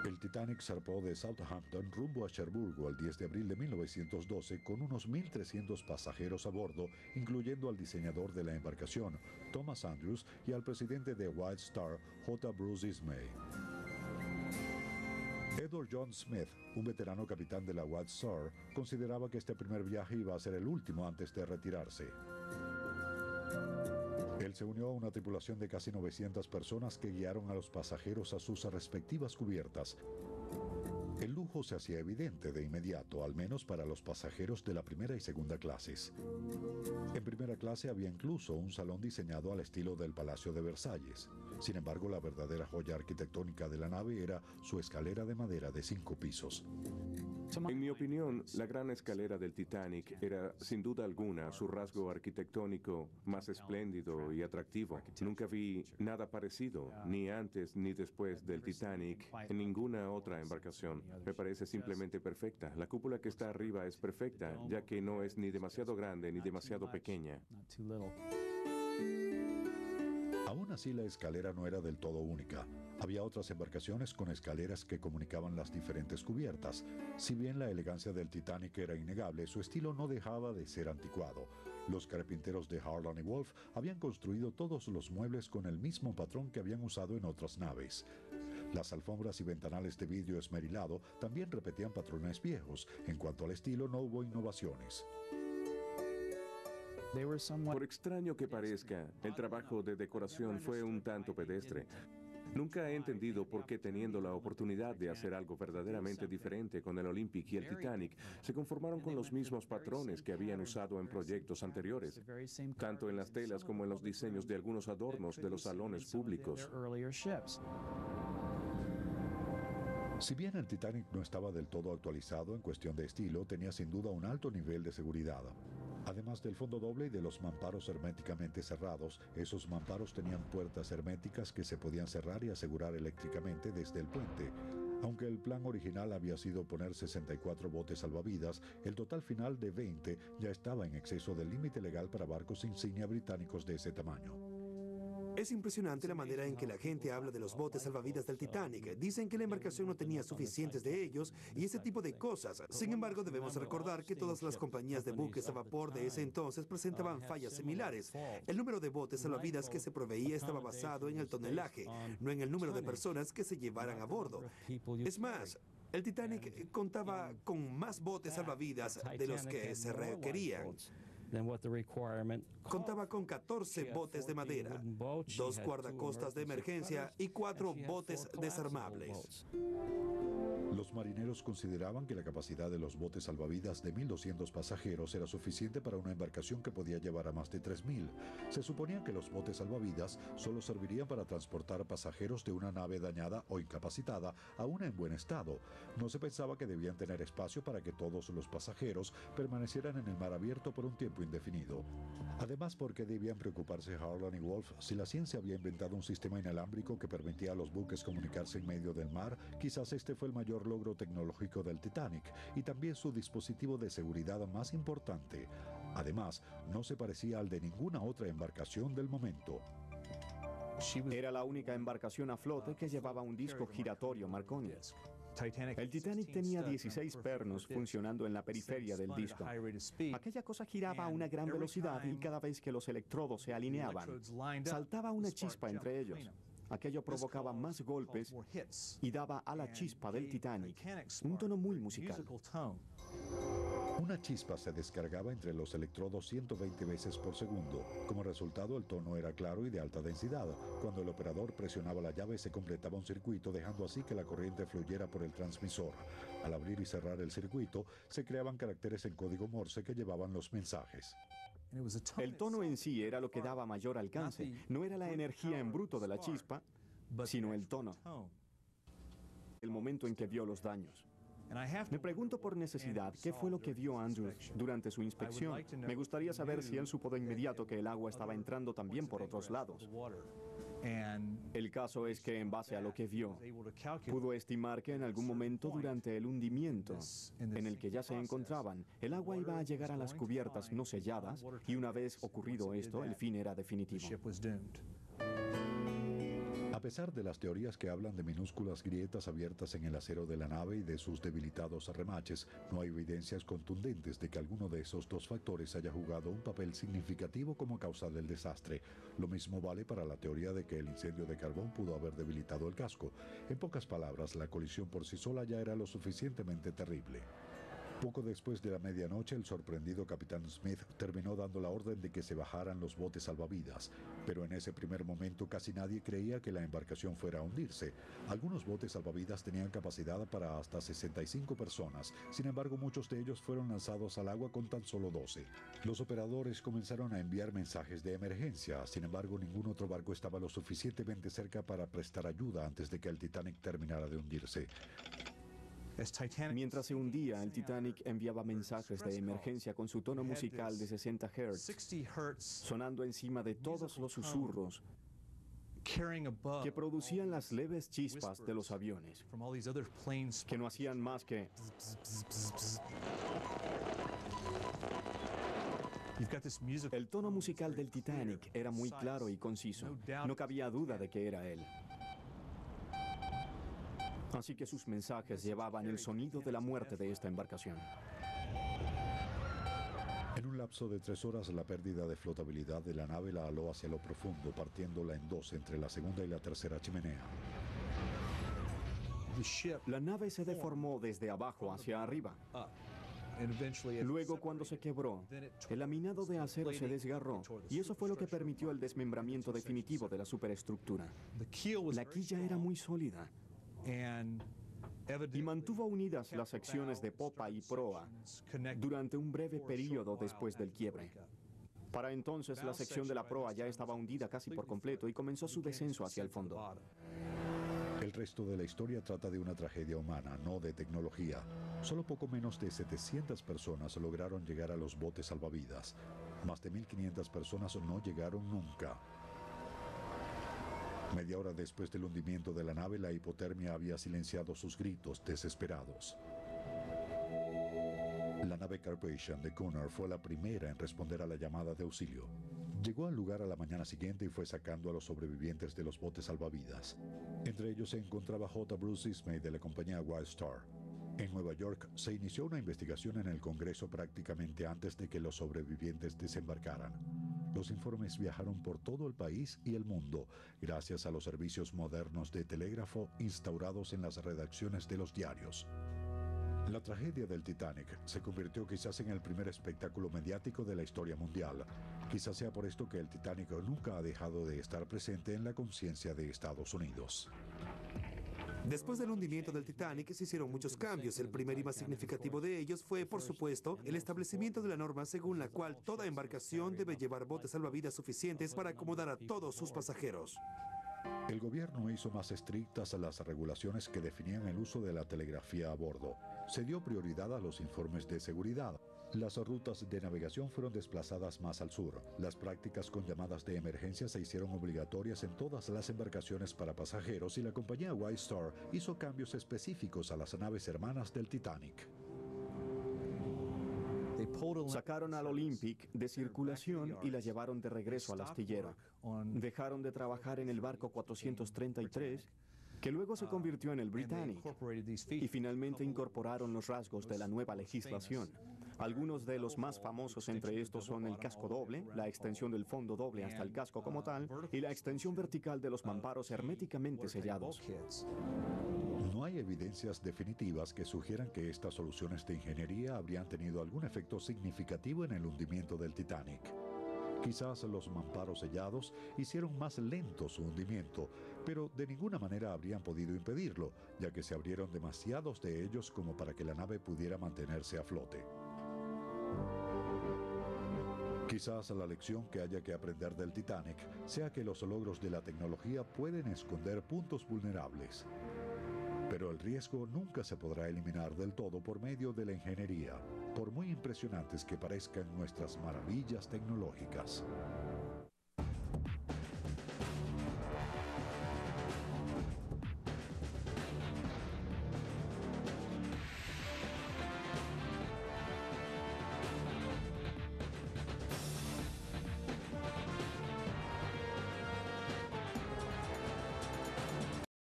El Titanic zarpó de Southampton rumbo a Cherburgo el 10 de abril de 1912 con unos 1.300 pasajeros a bordo, incluyendo al diseñador de la embarcación, Thomas Andrews, y al presidente de White Star, J. Bruce Ismay. Edward John Smith, un veterano capitán de la White Star, consideraba que este primer viaje iba a ser el último antes de retirarse. Él se unió a una tripulación de casi 900 personas que guiaron a los pasajeros a sus respectivas cubiertas. El lujo se hacía evidente de inmediato, al menos para los pasajeros de la primera y segunda clases. En primera clase había incluso un salón diseñado al estilo del Palacio de Versalles. Sin embargo, la verdadera joya arquitectónica de la nave era su escalera de madera de 5 pisos. En mi opinión, la gran escalera del Titanic era, sin duda alguna, su rasgo arquitectónico más espléndido y atractivo. Nunca vi nada parecido, ni antes ni después del Titanic, en ninguna otra embarcación. Me parece simplemente perfecta. La cúpula que está arriba es perfecta, ya que no es ni demasiado grande ni demasiado pequeña. Aún así, la escalera no era del todo única. Había otras embarcaciones con escaleras que comunicaban las diferentes cubiertas. Si bien la elegancia del Titanic era innegable, su estilo no dejaba de ser anticuado. Los carpinteros de Harland y Wolff habían construido todos los muebles con el mismo patrón que habían usado en otras naves. Las alfombras y ventanales de vidrio esmerilado también repetían patrones viejos. En cuanto al estilo, no hubo innovaciones. Por extraño que parezca, el trabajo de decoración fue un tanto pedestre. Nunca he entendido por qué, teniendo la oportunidad de hacer algo verdaderamente diferente con el Olympic y el Titanic, se conformaron con los mismos patrones que habían usado en proyectos anteriores, tanto en las telas como en los diseños de algunos adornos de los salones públicos. Si bien el Titanic no estaba del todo actualizado en cuestión de estilo, tenía sin duda un alto nivel de seguridad. Además del fondo doble y de los mamparos herméticamente cerrados, esos mamparos tenían puertas herméticas que se podían cerrar y asegurar eléctricamente desde el puente. Aunque el plan original había sido poner 64 botes salvavidas, el total final de 20 ya estaba en exceso del límite legal para barcos insignia británicos de ese tamaño. Es impresionante la manera en que la gente habla de los botes salvavidas del Titanic. Dicen que la embarcación no tenía suficientes de ellos y ese tipo de cosas. Sin embargo, debemos recordar que todas las compañías de buques a vapor de ese entonces presentaban fallas similares. El número de botes salvavidas que se proveía estaba basado en el tonelaje, no en el número de personas que se llevaran a bordo. Es más, el Titanic contaba con más botes salvavidas de los que se requerían. Contaba con 14 botes de madera, 2 guardacostas de emergencia y 4 botes desarmables. Los marineros consideraban que la capacidad de los botes salvavidas de 1.200 pasajeros era suficiente para una embarcación que podía llevar a más de 3.000. Se suponía que los botes salvavidas solo servirían para transportar pasajeros de una nave dañada o incapacitada a una en buen estado. No se pensaba que debían tener espacio para que todos los pasajeros permanecieran en el mar abierto por un tiempo indefinido. Además, ¿por qué debían preocuparse Harland y Wolff si la ciencia había inventado un sistema inalámbrico que permitía a los buques comunicarse en medio del mar? Quizás este fue el mayor logro tecnológico del Titanic y también su dispositivo de seguridad más importante. Además, no se parecía al de ninguna otra embarcación del momento. Era la única embarcación a flote que llevaba un disco giratorio Marconi. El Titanic tenía 16 pernos funcionando en la periferia del disco. Aquella cosa giraba a una gran velocidad y cada vez que los electrodos se alineaban, saltaba una chispa entre ellos. Aquello provocaba más golpes y daba a la chispa del Titanic un tono muy musical. Una chispa se descargaba entre los electrodos 120 veces por segundo. Como resultado, el tono era claro y de alta densidad. Cuando el operador presionaba la llave, se completaba un circuito, dejando así que la corriente fluyera por el transmisor. Al abrir y cerrar el circuito, se creaban caracteres en código Morse que llevaban los mensajes. El tono en sí era lo que daba mayor alcance. No era la energía en bruto de la chispa, sino el tono. El momento en que vio los daños. Me pregunto por necesidad qué fue lo que vio Andrews durante su inspección. Me gustaría saber si él supo de inmediato que el agua estaba entrando también por otros lados. El caso es que en base a lo que vio, pudo estimar que en algún momento durante el hundimiento en el que ya se encontraban, el agua iba a llegar a las cubiertas no selladas y una vez ocurrido esto, el fin era definitivo. A pesar de las teorías que hablan de minúsculas grietas abiertas en el acero de la nave y de sus debilitados remaches, no hay evidencias contundentes de que alguno de esos dos factores haya jugado un papel significativo como causa del desastre. Lo mismo vale para la teoría de que el incendio de carbón pudo haber debilitado el casco. En pocas palabras, la colisión por sí sola ya era lo suficientemente terrible. Poco después de la medianoche, el sorprendido capitán Smith terminó dando la orden de que se bajaran los botes salvavidas, pero en ese primer momento casi nadie creía que la embarcación fuera a hundirse. Algunos botes salvavidas tenían capacidad para hasta 65 personas, sin embargo muchos de ellos fueron lanzados al agua con tan solo 12. Los operadores comenzaron a enviar mensajes de emergencia, sin embargo ningún otro barco estaba lo suficientemente cerca para prestar ayuda antes de que el Titanic terminara de hundirse. Mientras se hundía, el Titanic enviaba mensajes de emergencia con su tono musical de 60 Hz, sonando encima de todos los susurros que producían las leves chispas de los aviones, que no hacían más que... El tono musical del Titanic era muy claro y conciso. No cabía duda de que era él. Así que sus mensajes llevaban el sonido de la muerte de esta embarcación. En un lapso de 3 horas, la pérdida de flotabilidad de la nave la aló hacia lo profundo, partiéndola en dos entre la segunda y la tercera chimenea. La nave se deformó desde abajo hacia arriba. Luego, cuando se quebró, el laminado de acero se desgarró, y eso fue lo que permitió el desmembramiento definitivo de la superestructura. La quilla era muy sólida y mantuvo unidas las secciones de popa y proa durante un breve periodo después del quiebre. Para entonces, la sección de la proa ya estaba hundida casi por completo y comenzó su descenso hacia el fondo. El resto de la historia trata de una tragedia humana, no de tecnología. Solo poco menos de 700 personas lograron llegar a los botes salvavidas. Más de 1.500 personas no llegaron nunca. Media hora después del hundimiento de la nave, la hipotermia había silenciado sus gritos desesperados. La nave Carpathia de Cunard fue la primera en responder a la llamada de auxilio. Llegó al lugar a la mañana siguiente y fue sacando a los sobrevivientes de los botes salvavidas. Entre ellos se encontraba J. Bruce Ismay de la compañía White Star. En Nueva York se inició una investigación en el Congreso prácticamente antes de que los sobrevivientes desembarcaran. Los informes viajaron por todo el país y el mundo, gracias a los servicios modernos de telégrafo instaurados en las redacciones de los diarios. La tragedia del Titanic se convirtió quizás en el primer espectáculo mediático de la historia mundial. Quizás sea por esto que el Titanic nunca ha dejado de estar presente en la conciencia de Estados Unidos. Después del hundimiento del Titanic se hicieron muchos cambios. El primer y más significativo de ellos fue, por supuesto, el establecimiento de la norma según la cual toda embarcación debe llevar botes salvavidas suficientes para acomodar a todos sus pasajeros. El gobierno hizo más estrictas las regulaciones que definían el uso de la telegrafía a bordo. Se dio prioridad a los informes de seguridad. Las rutas de navegación fueron desplazadas más al sur. Las prácticas con llamadas de emergencia se hicieron obligatorias en todas las embarcaciones para pasajeros y la compañía White Star hizo cambios específicos a las naves hermanas del Titanic. Sacaron al Olympic de circulación y la llevaron de regreso al astillero. Dejaron de trabajar en el barco 433, que luego se convirtió en el Britannic, y finalmente incorporaron los rasgos de la nueva legislación. Algunos de los más famosos entre estos son el casco doble, la extensión del fondo doble hasta el casco como tal, y la extensión vertical de los mamparos herméticamente sellados. No hay evidencias definitivas que sugieran que estas soluciones de ingeniería habrían tenido algún efecto significativo en el hundimiento del Titanic. Quizás los mamparos sellados hicieron más lento su hundimiento, pero de ninguna manera habrían podido impedirlo, ya que se abrieron demasiados de ellos como para que la nave pudiera mantenerse a flote. Quizás la lección que haya que aprender del Titanic sea que los logros de la tecnología pueden esconder puntos vulnerables. Pero el riesgo nunca se podrá eliminar del todo por medio de la ingeniería, por muy impresionantes que parezcan nuestras maravillas tecnológicas.